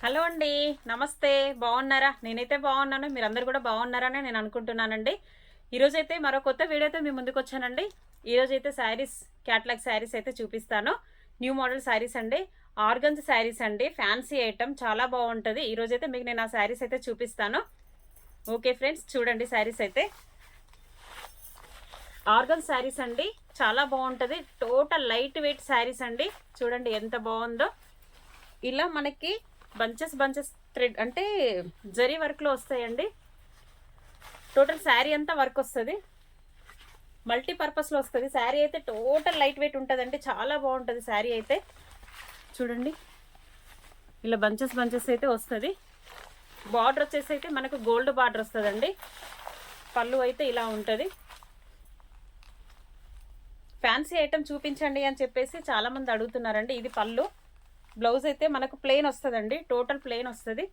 Hello అండి. నమస్తే. బాగున్నారా? నేనైతే బాగున్నాను. మీరందరూ కూడా బాగున్నారని నేను అనుకుంటున్నానండి. ఈరోజైతే మరో కొత్త వీడియోతో మీ ముందుకొచ్చానండి. ఈరోజైతే శారీస్, క్యాటలాగ్ శారీస్ అయితే చూపిస్తాను. న్యూ మోడల్ శారీస్ అండి. ఆర్గన్స్ శారీస్ అండి. ఫ్యాన్సీ ఐటమ్ చాలా బాగుంటది. ఈరోజైతే మీకు నేను ఆ శారీస్ అయితే చూపిస్తాను. ఓకే ఫ్రెండ్స్, చూడండి శారీస్ అయితే. ఆర్గన్స్ శారీస్ అండి. చాలా బాగుంటది. టోటల్ లైట్ వెయిట్ శారీస్ అండి. చూడండి ఎంత బాగుందో. ఇలా మనకి బంచెస్ బంచెస్ థ్రెడ్ అంటే జరీ వర్క్లో వస్తాయండి. టోటల్ శారీ అంతా వర్క్ వస్తుంది. మల్టీపర్పస్లో వస్తుంది. శారీ అయితే టోటల్ లైట్ వెయిట్ ఉంటుందండి. చాలా బాగుంటుంది శారీ అయితే. చూడండి ఇలా బంచెస్ బంచెస్ అయితే వస్తుంది. బార్డర్ వచ్చేసి అయితే మనకు గోల్డ్ బార్డర్ వస్తుందండి. పళ్ళు అయితే ఇలా ఉంటుంది. ఫ్యాన్సీ ఐటమ్ చూపించండి అని చెప్పేసి చాలామంది అడుగుతున్నారండి. ఇది పళ్ళు. బ్లౌజ్ అయితే మనకు ప్లెయిన్ వస్తుందండి. టోటల్ ప్లెయిన్ వస్తుంది.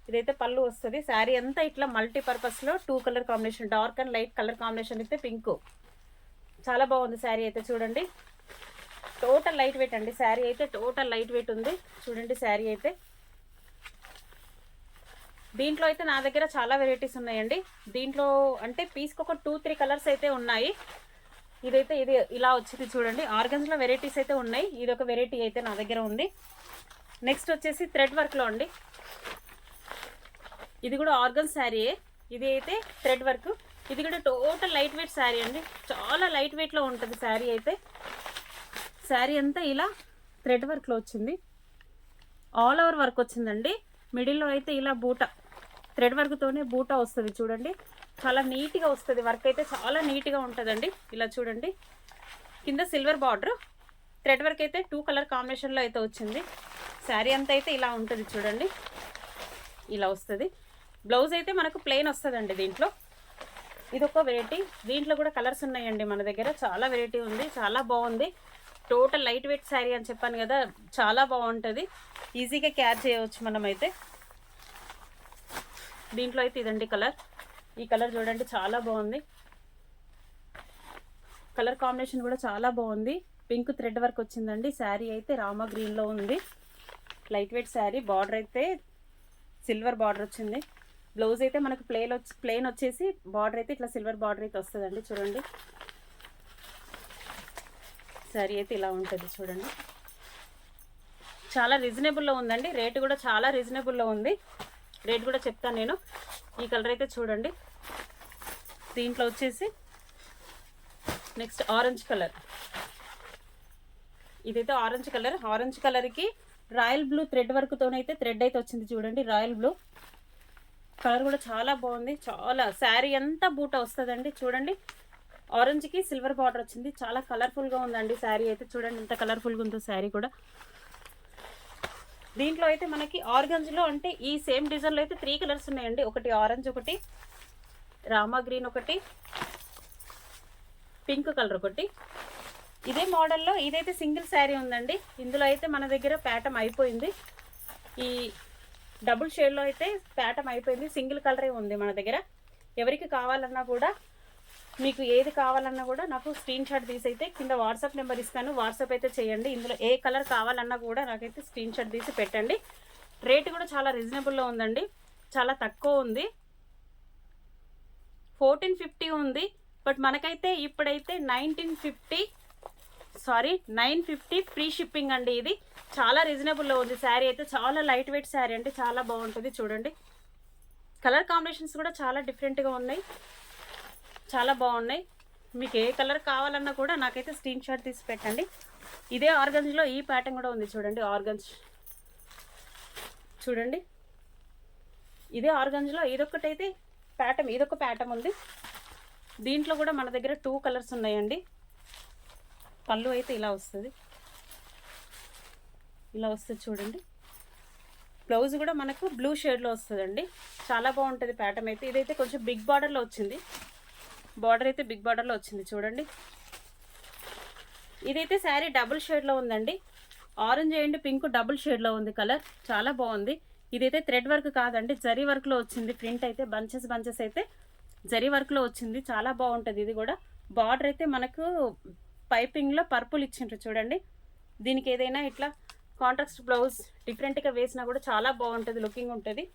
ఇదైతే పళ్ళు వస్తుంది. శారీ అంతా ఇట్లా మల్టీపర్పస్లో 2 colour combination, dark and light colour combination అయితే పింక్. చాలా బాగుంది శారీ అయితే. చూడండి టోటల్ లైట్ వెయిట్ అండి. శారీ అయితే టోటల్ లైట్ వెయిట్ ఉంది. చూడండి శారీ అయితే. దీంట్లో అయితే నా దగ్గర చాలా వెరైటీస్ ఉన్నాయండి. దీంట్లో అంటే పీస్కి ఒక 2-3 కలర్స్ అయితే ఉన్నాయి. ఇదైతే ఇది ఇలా వచ్చింది చూడండి. ఆర్గన్స్లో వెరైటీస్ అయితే ఉన్నాయి. ఇది ఒక వెరైటీ అయితే నా దగ్గర ఉంది. నెక్స్ట్ వచ్చేసి థ్రెడ్ వర్క్లో అండి. ఇది కూడా ఆర్గన్స్ శారీయే. ఇది అయితే థ్రెడ్ వర్క్. ఇది కూడా టోటల్ లైట్ వెయిట్ శారీ అండి. చాలా లైట్ వెయిట్లో ఉంటుంది శారీ అయితే. శారీ అంతా ఇలా థ్రెడ్ వర్క్లో వచ్చింది. ఆల్ ఓవర్ వర్క్ వచ్చిందండి. మిడిల్లో అయితే ఇలా బూట, థ్రెడ్ వర్క్తోనే బూట వస్తుంది. చూడండి చాలా నీట్గా వస్తుంది. వర్క్ అయితే చాలా నీట్గా ఉంటుందండి. ఇలా చూడండి. కింద సిల్వర్ బార్డర్, థ్రెడ్ వర్క్ అయితే 2 కలర్ కాంబినేషన్లో అయితే వచ్చింది. శారీ అంతా అయితే ఇలా ఉంటుంది. చూడండి ఇలా వస్తుంది. బ్లౌజ్ అయితే మనకు ప్లెయిన్ వస్తుందండి. దీంట్లో ఇది ఒక వెరైటీ. దీంట్లో కూడా కలర్స్ ఉన్నాయండి మన దగ్గర. చాలా వెరైటీ ఉంది. చాలా బాగుంది. టోటల్ లైట్ వెయిట్ శారీ అని చెప్పాను కదా. చాలా బాగుంటుంది. ఈజీగా క్యారీ చేయవచ్చు మనమైతే. దీంట్లో అయితే ఇదండి కలర్. ఈ కలర్ చూడండి చాలా బాగుంది. కలర్ కాంబినేషన్ కూడా చాలా బాగుంది. పింక్ థ్రెడ్ వర్క్ వచ్చిందండి. శారీ అయితే రామా గ్రీన్లో ఉంది. Light weight sari. బార్డర్ అయితే సిల్వర్ బార్డర్ వచ్చింది. బ్లౌజ్ అయితే మనకు ప్లెయిన్ వచ్చేసి బార్డర్ అయితే ఇట్లా సిల్వర్ బార్డర్ అయితే వస్తుందండి. చూడండి శారీ అయితే ఇలా ఉంటుంది. చూడండి చాలా రీజనబుల్లో ఉందండి. రేటు కూడా చాలా రీజనబుల్లో ఉంది. రేట్ కూడా చెప్తాను నేను. ఈ కలర్ అయితే చూడండి. దీంట్లో వచ్చేసి నెక్స్ట్ ఆరెంజ్ కలర్. ఇదైతే ఆరెంజ్ కలర్. ఆరెంజ్ కలర్కి రాయల్ బ్లూ థ్రెడ్ వర్క్తోనైతే థ్రెడ్ అయితే వచ్చింది. చూడండి రాయల్ బ్లూ కలర్ కూడా చాలా బాగుంది. చాలా శారీ అంతా బూట వస్తుందండి. చూడండి ఆరెంజ్కి సిల్వర్ బార్డర్ వచ్చింది. చాలా కలర్ఫుల్గా ఉందండి శారీ అయితే. చూడండి ఎంత కలర్ఫుల్గా ఉందో శారీ కూడా. దీంట్లో అయితే మనకి ఆర్గన్స్లో అంటే ఈ సేమ్ డిజైన్లో అయితే 3 కలర్స్ ఉన్నాయండి. ఒకటి ఆరెంజ్, ఒకటి రామా గ్రీన్, ఒకటి పింక్ కలర్, ఒకటి ఇదే మోడల్లో. ఇదైతే సింగిల్ శారీ ఉందండి. ఇందులో అయితే మన దగ్గర ప్యాటర్న్ అయిపోయింది. ఈ డబుల్ షేడ్లో అయితే ప్యాటర్న్ అయిపోయింది. సింగిల్ కలరే ఉంది మన దగ్గర. ఎవరికి కావాలన్నా కూడా, మీకు ఏది కావాలన్నా కూడా నాకు స్క్రీన్ షాట్ తీసి అయితే కింద వాట్సాప్ నెంబర్ ఇస్తాను. వాట్సాప్ అయితే చేయండి. ఇందులో ఏ కలర్ కావాలన్నా కూడా నాకైతే స్క్రీన్ షాట్ తీసి పెట్టండి. రేటు కూడా చాలా రీజనబుల్లో ఉందండి. చాలా తక్కువ ఉంది. 1450 ఉంది. బట్ మనకైతే ఇప్పుడైతే 950 ఫ్రీ షిప్పింగ్ అండి. ఇది చాలా రీజనబుల్లో ఉంది. శారీ అయితే చాలా లైట్ వెయిట్ శారీ అండి. చాలా బాగుంటుంది. చూడండి కలర్ కాంబినేషన్స్ కూడా చాలా డిఫరెంట్గా ఉన్నాయి. చాలా బాగున్నాయి. మీకు ఏ కలర్ కావాలన్నా కూడా నాకైతే స్క్రీన్ షాట్ తీసి పెట్టండి. ఇదే ఆర్గన్స్లో ఈ ప్యాటర్న్ కూడా ఉంది. చూడండి ఆర్గన్స్. చూడండి ఇదే ఆర్గన్స్లో ఇదొకటైతే ప్యాటర్న్, ఇదొక ప్యాటర్న్ ఉంది. దీంట్లో కూడా మన దగ్గర 2 కలర్స్ ఉన్నాయండి. పళ్ళు అయితే ఇలా వస్తుంది. ఇలా వస్తుంది చూడండి. బ్లౌజ్ కూడా మనకు బ్లూ షేడ్లో వస్తుందండి. చాలా బాగుంటుంది ప్యాటర్న్ అయితే. ఇదైతే కొంచెం బిగ్ బార్డర్లో వచ్చింది. బార్డర్ అయితే బిగ్ బార్డర్లో వచ్చింది. చూడండి ఇదైతే శారీ డబుల్ షేడ్లో ఉందండి. ఆరెంజ్ అండ్ పింక్ డబుల్ షేడ్లో ఉంది కలర్. చాలా బాగుంది. ఇదైతే థ్రెడ్ వర్క్ కాదండి, జరీ వర్క్లో వచ్చింది. ప్రింట్ అయితే బంచెస్ బంచెస్ అయితే జరీ వర్క్లో వచ్చింది. చాలా బాగుంటుంది. ఇది కూడా బార్డర్ అయితే మనకు పైపింగ్లో పర్పుల్ ఇచ్చిండ్రు. చూడండి దీనికి ఏదైనా ఇట్లా కాంట్రాస్ట్ బ్లౌజ్ డిఫరెంట్గా వేసినా కూడా చాలా బాగుంటుంది, లుకింగ్ ఉంటుంది.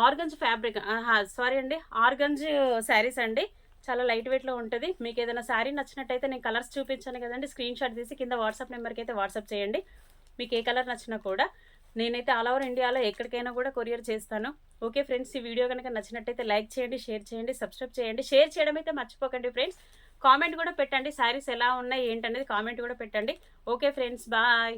ఆర్గంజ్ ఫ్యాబ్రిక్, సారీ అండి, ఆర్గంజ్ శారీస్ అండి. చాలా లైట్ వెయిట్లో ఉంటుంది. మీకు ఏదైనా శారీ నచ్చినట్టయితే నేను కలర్స్ చూపించాను కదండి, స్క్రీన్ షాట్ తీసి కింద వాట్సాప్ నెంబర్కి అయితే వాట్సాప్ చేయండి. మీకు ఏ కలర్ నచ్చినా కూడా నేనైతే ఆల్ ఓవర్ ఇండియాలో ఎక్కడికైనా కూడా కొరియర్ చేస్తాను. ఓకే ఫ్రెండ్స్, ఈ వీడియో కనుక నచ్చినట్టయితే లైక్ చేయండి, షేర్ చేయండి, సబ్స్క్రైబ్ చేయండి. షేర్ చేయడం అయితే మర్చిపోకండి ఫ్రెండ్స్. కామెంట్ కూడా పెట్టండి, శారీస్ ఎలా ఉన్నాయి ఏంటనేది కామెంట్ కూడా పెట్టండి. Okay friends, bye.